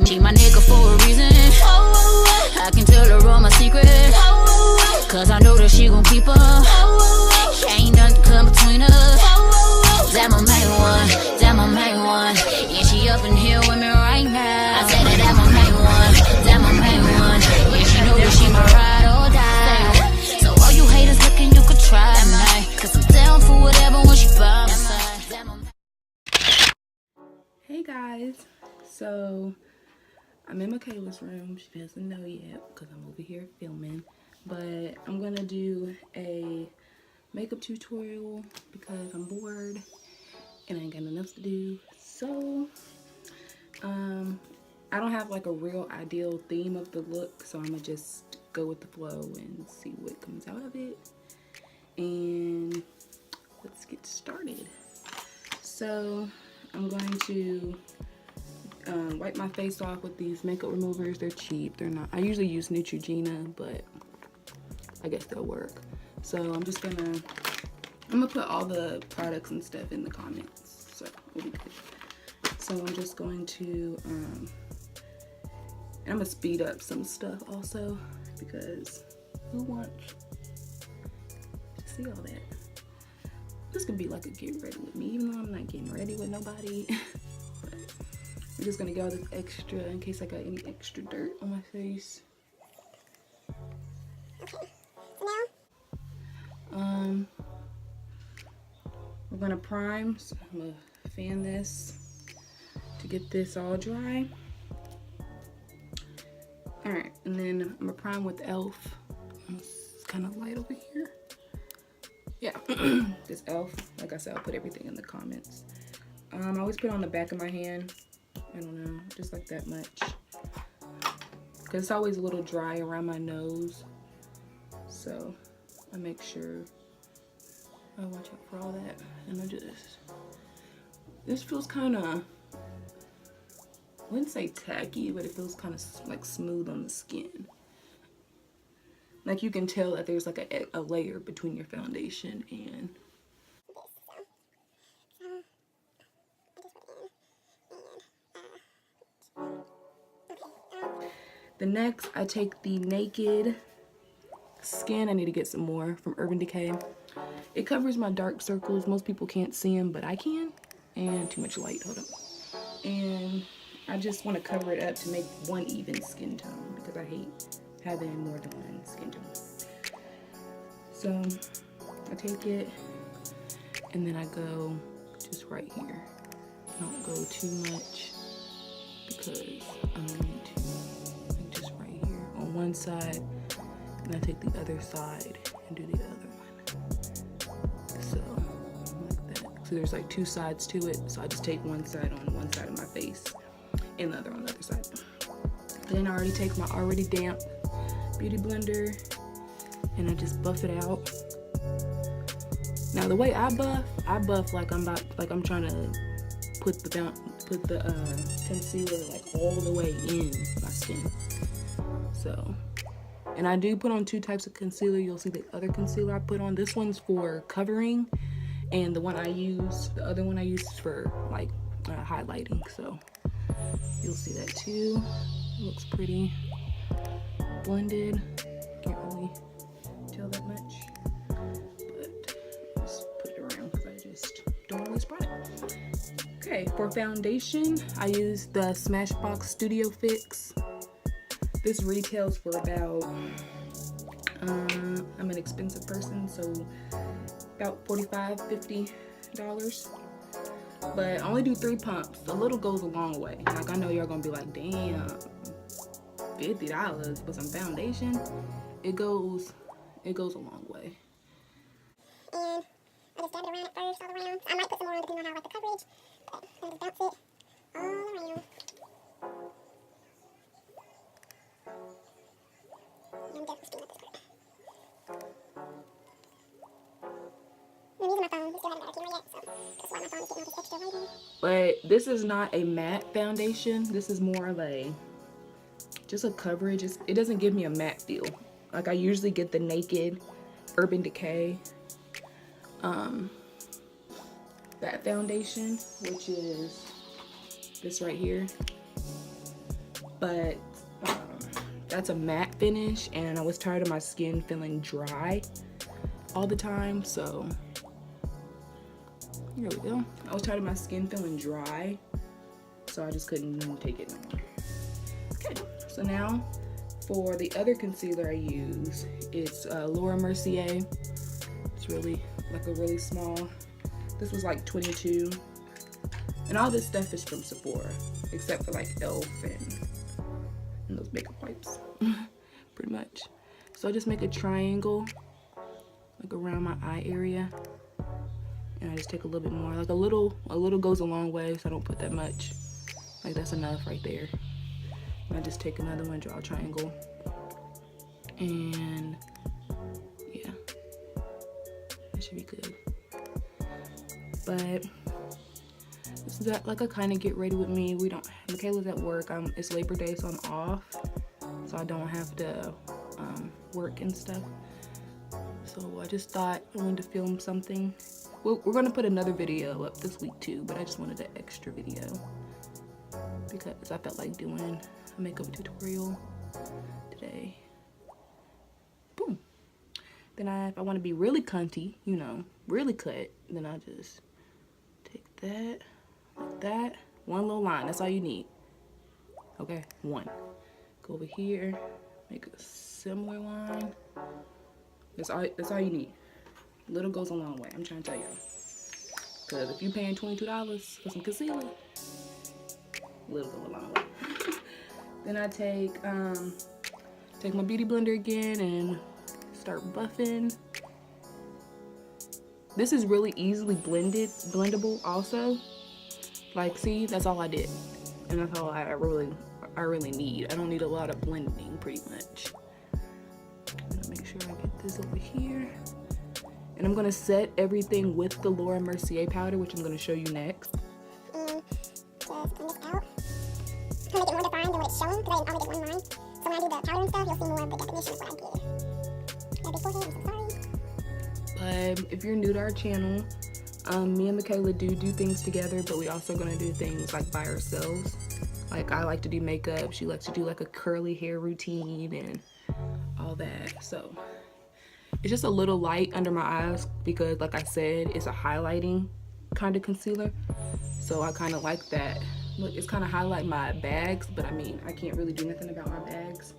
She my nigga for a reason. I can tell her all my secrets, cause I know that she gon' keep her. Ain't nothing come between us. That my main one, that my main one. Yeah, she up in here with me right now. I say that my main one, that my main one. Yeah, she know that she my ride or die. So all you haters looking, you could try me, cause I'm down for whatever when she by my side. Hey guys, so I'm in Michaela's room. She doesn't know yet because I'm over here filming, but I'm gonna do a makeup tutorial because I'm bored and I ain't got nothing else to do. So I don't have like a real ideal theme of the look, so I'm gonna just go with the flow and see what comes out of it. And let's get started. So I'm going to wipe my face off with these makeup removers. They're cheap. They're not. I usually use Neutrogena, but I guess they'll work. So I'm gonna put all the products and stuff in the comments, so we'll be good. So I'm just going to and I'm gonna speed up some stuff also because who wants to see all that? This could be like a get ready with me, even though I'm not getting ready with nobody. But I'm just gonna get all this extra in case I got any extra dirt on my face. Okay, so now we're gonna prime. So I'm gonna fan this to get this all dry. All right, and then I'm gonna prime with e.l.f. It's kind of light over here. Yeah, this e.l.f. Like I said, I'll put everything in the comments. I always put it on the back of my hand. I don't know, just like that much. Because it's always a little dry around my nose. So I make sure I watch out for all that. And I just, this feels kind of, I wouldn't say tacky, but it feels kind of like smooth on the skin. Like you can tell that there's like a layer between your foundation and the next, I take the Naked Skin. I need to get some more from Urban Decay. It covers my dark circles. Most people can't see them, but I can. And too much light, hold up. And I just want to cover it up to make one even skin tone because I hate having more than one skin tone. So I take it and then I go just right here. Don't go too much because I don't need to. Like just right here on one side, and I take the other side and do the other one. So like that. So there's like two sides to it. So I just take one side on one side of my face and the other on the other side. Then I already take my already damp beauty blender and I just buff it out. Now the way I buff like I'm trying to put the concealer like all the way in my skin. So, and I do put on two types of concealer. You'll see the other concealer I put on. This one's for covering, and the other one I use is for like highlighting. So you'll see that too. It looks pretty blended. Can't really tell that much, but just put it around because I just don't always spray it. Okay, for foundation, I use the Smashbox Studio Fix. This retails for about, I'm an expensive person, so about $45, $50. But I only do 3 pumps. A little goes a long way. Like I know y'all gonna be like, damn, $50 for some foundation. It goes a long way. and I just dab it around at first, all around. I might put some more on depending on how I like the coverage, but I just bounce it all around. I'm definitely speeding up this part. I'm using my phone. We still haven't got a camera yet, so that's why my phone is getting all this extra lighting. But this is not a matte foundation. This is more of just a coverage. It doesn't give me a matte feel. Like I usually get the Naked Urban Decay that foundation, which is this right here. but that's a matte finish, and I was tired of my skin feeling dry all the time, so here we go. I was tired of my skin feeling dry, so I just couldn't take it no more. Okay, so now for the other concealer I use, it's Laura Mercier. It's really like a really small. This was like 22, and all this stuff is from Sephora, except for like e.l.f. and those makeup wipes, pretty much. So I just make a triangle like around my eye area, and I just take a little bit more, like a little goes a long way, so I don't put that much. Like that's enough right there. And I just take another one, draw a triangle, and yeah, that should be good. But this is like a kind of get ready with me. We don't, Michaela's at work. It's Labor Day, so I'm off, so I don't have to work and stuff. So I just thought I wanted to film something. We're gonna put another video up this week too, but I just wanted an extra video because I felt like doing a makeup tutorial today. Boom. Then if I want to be really cunty, you know, really cut, then I just take that, like that, one little line. That's all you need. Okay, one. Go over here, make a similar line. That's all you need. Little goes a long way. I'm trying to tell y'all. Cause if you're paying $22 for some concealer, little go a long way. Then I take my beauty blender again and start buffing. This is really easily blendable also. Like, see, that's all I did, and that's all I really need. I don't need a lot of blending, pretty much. Make sure I get this over here, and I'm gonna set everything with the Laura Mercier powder, which I'm gonna show you next. And just blend this out. To make it more defined than what it's showing, because I only did one line. So when I do the powder and stuff, you'll see more of the definition of what I did. Yeah, beforehand, I'm so sorry. But if you're new to our channel, me and Michaela do things together, but we also gonna do things like by ourselves. Like, I like to do makeup, she likes to do like a curly hair routine and all that. So it's just a little light under my eyes because, like I said, it's a highlighting kind of concealer, so I kind of like that. Look, it's kind of highlight my bags, but I mean, I can't really do nothing about my bags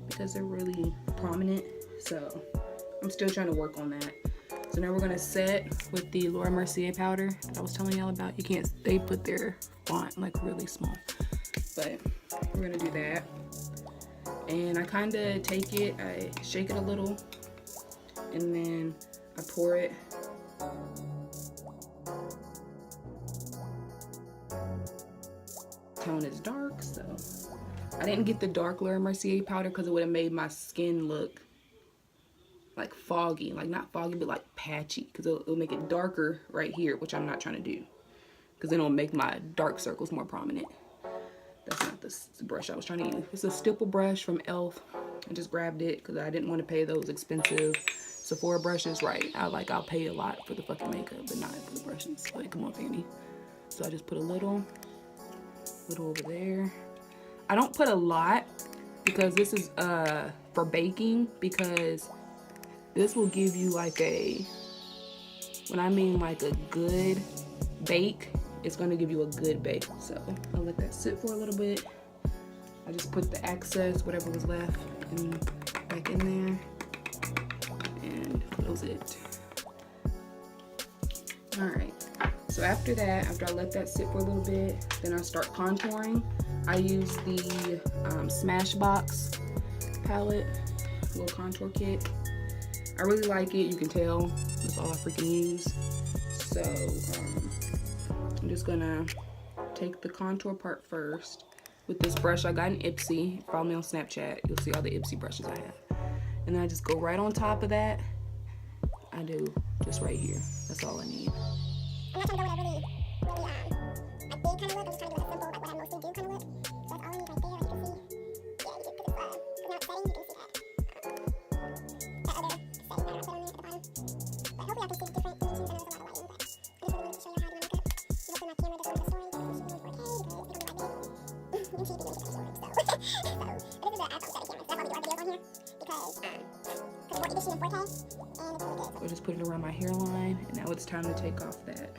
because they're really prominent, so I'm still trying to work on that. So now we're gonna set with the Laura Mercier powder that I was telling y'all about. They put their font like really small, but we're gonna do that. And I kind of take it, I shake it a little, and then I pour it. Tone is dark, so I didn't get the dark Laura Mercier powder because it would have made my skin look like foggy, like not foggy, but like patchy, because it'll make it darker right here, which I'm not trying to do, because then it'll make my dark circles more prominent. That's not the brush I was trying to use. It's a stipple brush from e.l.f. I just grabbed it because I didn't want to pay those expensive Sephora brushes. Right, I'll pay a lot for the fucking makeup, but not for the brushes. Like, come on, Fanny. So I just put a little over there. I don't put a lot because this is for baking, because this will give you like when I mean like a good bake, it's gonna give you a good bake. So I'll let that sit for a little bit. I just put the excess, whatever was left, back in there, and close it. All right, so after that, after I let that sit for a little bit, then I start contouring. I use the Smashbox palette, little contour kit. I really like it, you can tell. That's all I freaking use. So I'm just gonna take the contour part first with this brush. I got an Ipsy. Follow me on Snapchat, you'll see all the Ipsy brushes I have. And then I just go right on top of that. I do just right here. That's all I need. I'm not trying to go with a really like big kind of look. I'm just trying to do like a simple, like what I mostly do kind of look. So that's all I need right there. As you can see, yeah, you just put this now it's setting, you can see that. That other setting powder I put on there at the bottom. But hopefully I can see different dimensions. I know there's a lot of lighting, but I just really wanted to show you how I do my makeup. You look through my camera, just wanted the story, because she was 4K, because it'll be like big. And she didn't get that story, so. We'll just put it around my hairline, and now it's time to take off that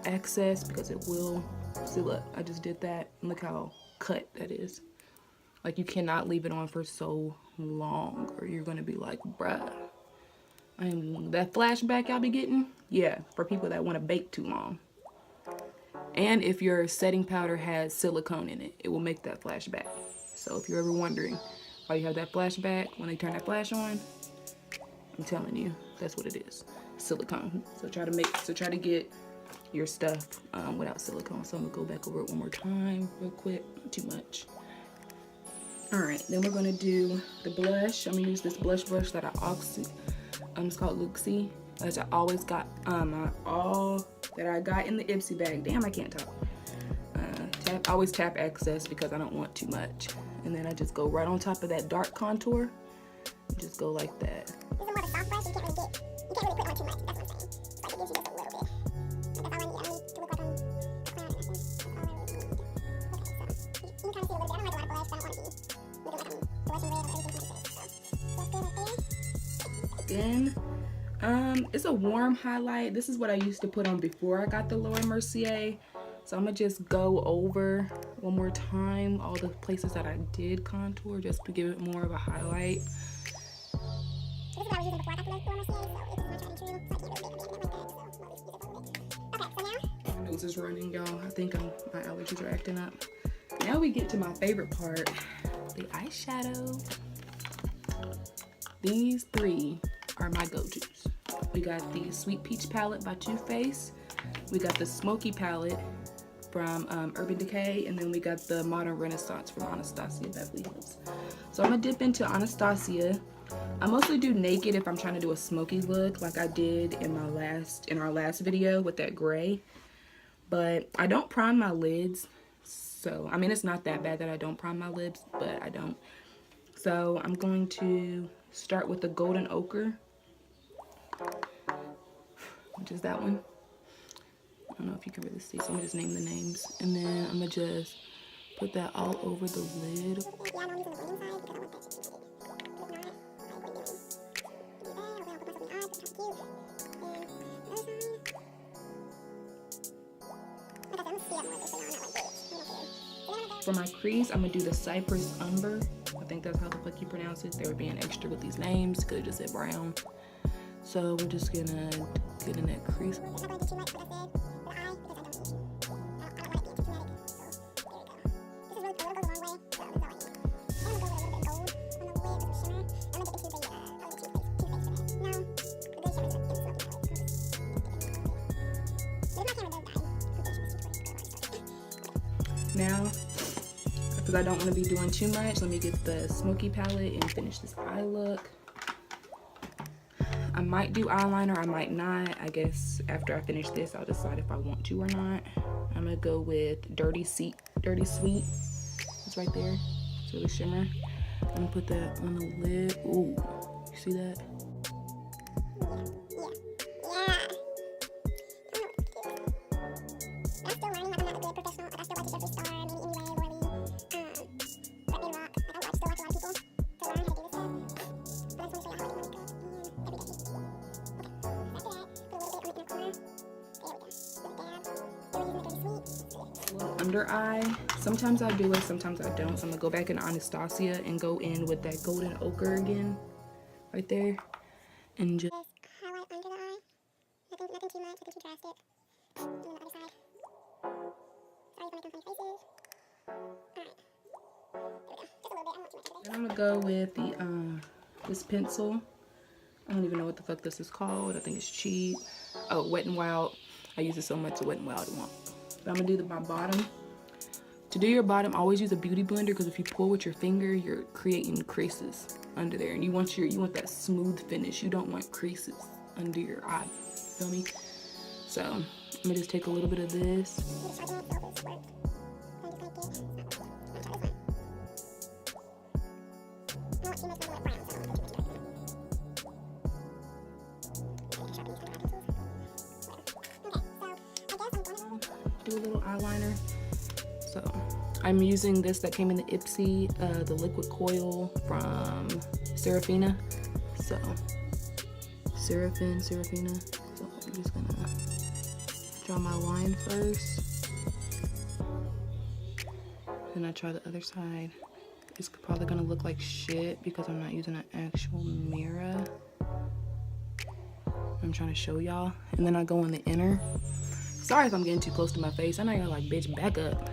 excess because it will. See, look, I just did that. Look how cut that is. Like, you cannot leave it on for so long, or you're gonna be like, bruh. That flashback y'all be getting, yeah, for people that want to bake too long. And if your setting powder has silicone in it, it will make that flashback. So if you're ever wondering why you have that flashback when they turn that flash on, I'm telling you, that's what it is. Silicone. So try to get your stuff without silicone. So I'm gonna go back over it one more time real quick. Not too much. All right, then we're gonna do the blush. I'm gonna use this blush brush that it's called Luxie. As I always got all that I got in the Ipsy bag. Damn, I can't talk. Always tap excess because I don't want too much. And then I just go right on top of that dark contour. Just go like that. This is more of a soft brush, so you can't really put on too much. That's what I'm saying. Like, it gives you just a little bit. Like, that's all I need. I don't need to look like I'm a clown or nothing. That's all I really need. Okay, so you can kind of see a little bit. I don't like a lot of blush, but I don't want to be looking like I'm blushing red or everything on my face. So that's good right there. Then it's a warm highlight. This is what I used to put on before I got the Laura Mercier. So I'm gonna just go over one more time all the places that I did contour just to give it more of a highlight. This is what I was using before I got the Laura Mercier, so it was my tried and true. So I can't really make a bit like that, so I'm gonna use it a little bit. Okay, so now My nose is running, y'all. I think my allergies are acting up. Now we get to my favorite part, the eyeshadow. These three are my go-tos. We got the Sweet Peach palette by Too Faced. We got the Smokey palette from Urban Decay, and then we got the Modern Renaissance from Anastasia Beverly Hills. So I'm gonna dip into Anastasia. I mostly do naked if I'm trying to do a smoky look, like I did in our last video with that gray. But I don't prime my lids, so I mean it's not that bad that I don't prime my lids, but I don't. So I'm going to start with the golden ochre, which is that one. I don't know if you can really see, so I'm gonna just name the names. And then I'm gonna just put that all over the lid. yeah, I know I'm using the blending side because I want that to be like, but if not, I wouldn't do it. Do that, or I'll put myself in the eyes, which is cute. And the other side. Like I said, I'm gonna speed up more of this so y'all not like this. For my crease, I'm gonna do the Cypress Umber. I think that's how the fuck you pronounce it. They were being extra with these names. Could have just said brown. So we're just gonna get in that crease. I'm not gonna do too much, like I said, for the eye, because I don't want it to be too dramatic. So there we go. This is really a little goes a long way, so this is all I need. And I'm gonna go with a little bit of gold on the lid with some shimmer. I'm gonna dip into the Too Faced for that. No, the good shimmer's in the Smoky palette. But if my camera does die, I'm pretty sure this is recording. Now, because I don't want to be doing too much, let me get the Smokey palette and finish this eye look. I might do eyeliner, I might not. I guess after I finish this, I'll decide if I want to or not. I'm gonna go with Dirty Sweet. It's right there. It's really shimmer. I'm gonna put that on the lid. Ooh, you see that? Yeah. I'm still learning, like I'm not a good professional. Like I still watch Jeffree Star, maybe anyway, Lordy, Let Me Rock. Like I still watch a lot of people to learn how to do this stuff. But I just want to show you how I do my makeup every day. Under eye, sometimes I do it, sometimes I don't. So I'm gonna go back in Anastasia and go in with that golden ochre again, right there, and just highlight under the eye. Nothing too much, nothing too drastic. And then the other side. Sorry for making funny faces. Alright. There we go. Just a little bit. I don't want too much of it. And I'm gonna go with the this pencil. I don't even know what the fuck this is called. I think it's cheap. Oh, Wed and Wild. I use it so much, so Wed and Wild I want. But I'm gonna do my bottom. To do your bottom, always use a beauty blender because if you pull with your finger, you're creating creases under there, and you want that smooth finish. You don't want creases under your eye. Feel me? So I'm gonna just take a little bit of this. Do a little eyeliner. So I'm using this that came in the Ipsy, the liquid coil from Seraphina. So, Seraphina. So I'm just gonna draw my line first. Then I try the other side. It's probably gonna look like shit because I'm not using an actual mirror. I'm trying to show y'all. And then I go on the inner. Sorry if I'm getting too close to my face. I know you're like, bitch, back up.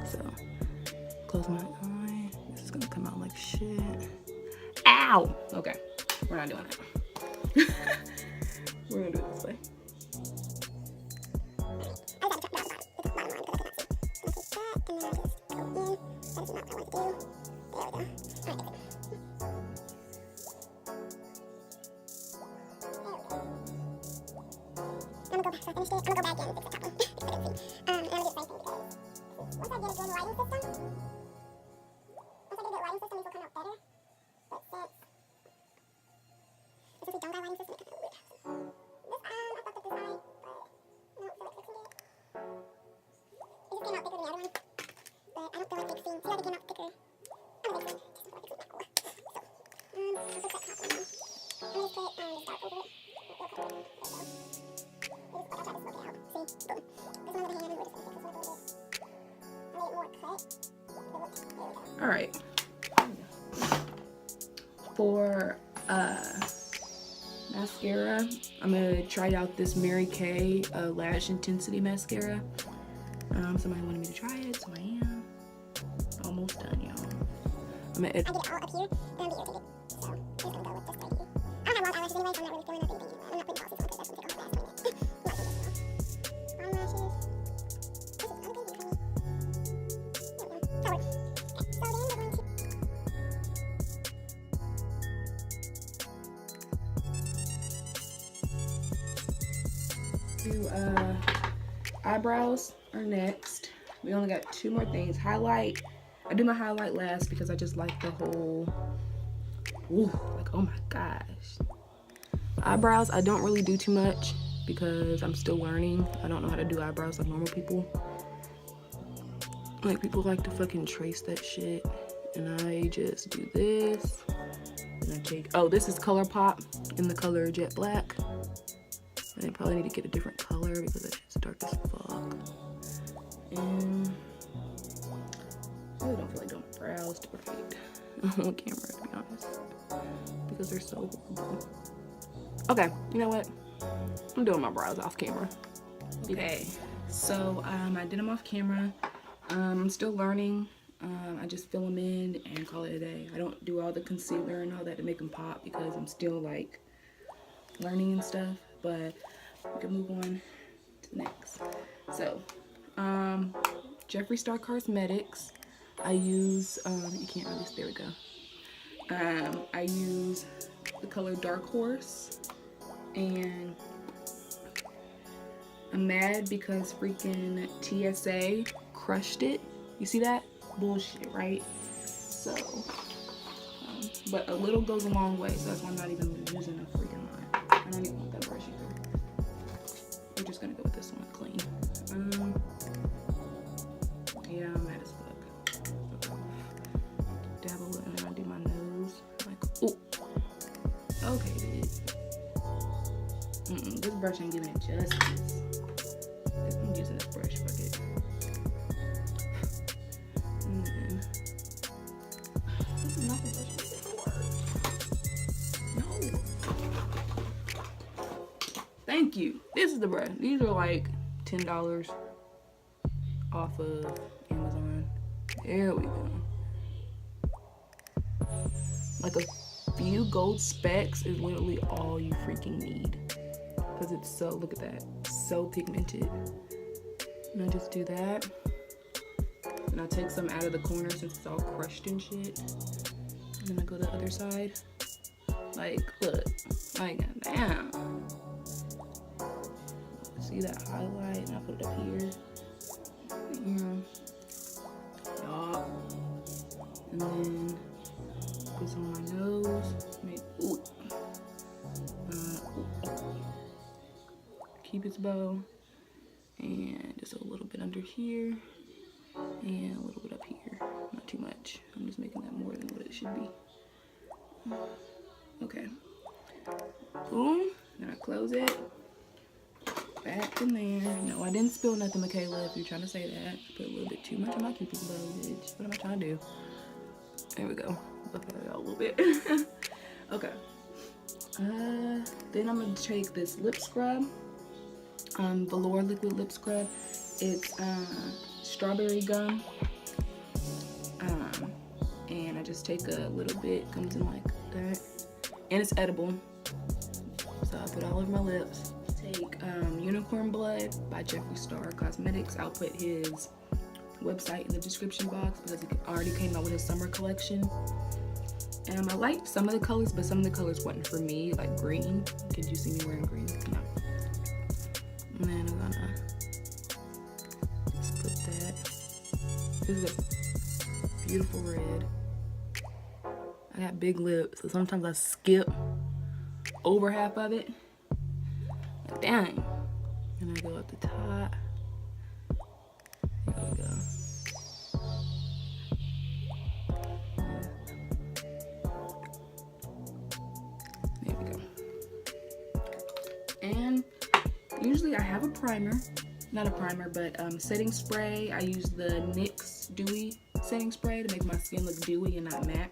So, close my eye. This is gonna come out like shit. Ow! Okay, we're not doing that. We're gonna do it this way. I'm gonna go back in and fix the top one. And I'm just writing because once I get a good lighting system, these will come out better. But since we don't got a lighting system, it's kind of weird. This, I thought that this eye, but no, so it's fixing it. It just came out thicker than the other one. But I don't feel like fixing. See how they came out thicker? I'm gonna fix it. Just feel like it's not cool. So, I'll fix that top one now. I'm gonna put this dark over it. It'll cover it. There we go. I'll try to smoke it out. See? Boom. This one with the hand, and we're just gonna fix this one a little bit. I made it more cut. There we go. Alright. For mascara, I'm gonna try out this Mary Kay Lash Intensity Mascara. Somebody wanted me to try it, so I am. Almost done, y'all. I'm gonna I get it all up here, and I'm irritated. So, I'm just gonna go with this right here. I don't have long eyelashes anyway, so I'm not really feeling nothing. I'm not putting falsies on because that's gonna take all the last minute. Eyelashes. This is okay for me. There we go. That works. Okay, so then we're going to... do eyebrows are next. We only got 2 more things. Highlight. I do my highlight last because I just like the whole, ooh, like, oh my gosh. Eyebrows, I don't really do too much because I'm still learning. I don't know how to do eyebrows like normal people. Like, people like to fucking trace that shit, and I just do this. And I take, oh, this is Colourpop in the color Jet Black. I probably need to get a different color because that shit's dark as fuck. And I really don't feel like doing brows to right on camera, to be honest, because they're so horrible. Okay, you know what? I'm doing my brows off camera. Okay, so I did them off camera. I'm still learning. I just fill them in and call it a day. I don't do all the concealer and all that to make them pop because I'm still like learning and stuff. But we can move on to the next. So, Jeffree Star Cosmetics. I use, you can't really see, there we go. I use the color Dark Horse, and I'm mad because freaking TSA crushed it. You see that? Bullshit, right? So, but a little goes a long way, so that's why I'm not even using a freaking line. I don't even want that brush either. We're just gonna go with this one clean. Yeah, I'm mad as fuck. Dabble it and then I do my nose. Like, ooh. Okay, dude. This brush ain't giving it justice. I'm using this brush, fuck it. And then, this is not the brush I'm using. No. Thank you. This is the brush. These are like $10 off of Amazon. There we go. Like a few gold specks is literally all you freaking need. Because it's so, look at that, so pigmented. And I just do that. And I take some out of the corner since it's all crushed and shit. And then I go to the other side. Like, look, like, damn. See that highlight? And I put it up here. Yeah. And then this on my nose. Ooh. Cupid's bow. And just a little bit under here. And a little bit up here. it should be. Okay. Boom. Then I close it. Back in there. No, I didn't spill nothing, Michaela, if you're trying to say that. Put a little bit too much on my cupid's bow, bitch. What am I trying to do? There we go. Look at it out a little bit. Okay. Then I'm gonna take this lip scrub. Velour liquid lip scrub. It's strawberry gum. And I just take a little bit, comes in like that. And it's edible. So I put it all over my lips. Take Unicorn Blood by Jeffree Star Cosmetics. I'll put his website in the description box because he already came out with his summer collection. I liked some of the colors, but some of the colors wasn't for me, like green. Could you see me wearing green? No. And then I'm gonna just put that. This is a beautiful red. I got big lips, so sometimes I skip over half of it. Like, dang. And I go at the top. There we go. There we go. And usually I have a primer. Not a primer, but setting spray. I use the NYX Dewy setting spray to make my skin look dewy and not matte.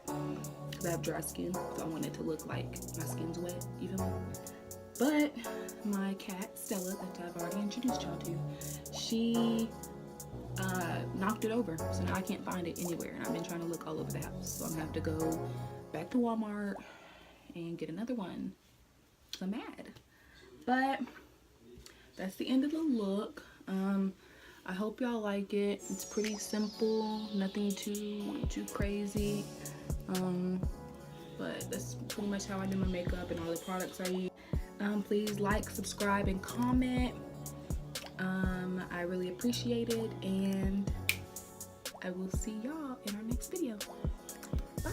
Because I have dry skin, so I want it to look like my skin's wet, you feel me? But my cat, Stella, that I've already introduced y'all to, she knocked it over. So now I can't find it anywhere. And I've been trying to look all over the house. So I'm gonna have to go back to Walmart and get another one. So I'm mad. But that's the end of the look. I hope y'all like it. It's pretty simple, nothing too crazy. But that's pretty much how I do my makeup and all the products I use. Please like, subscribe, and comment. I really appreciate it, and I will see y'all in our next video. Bye.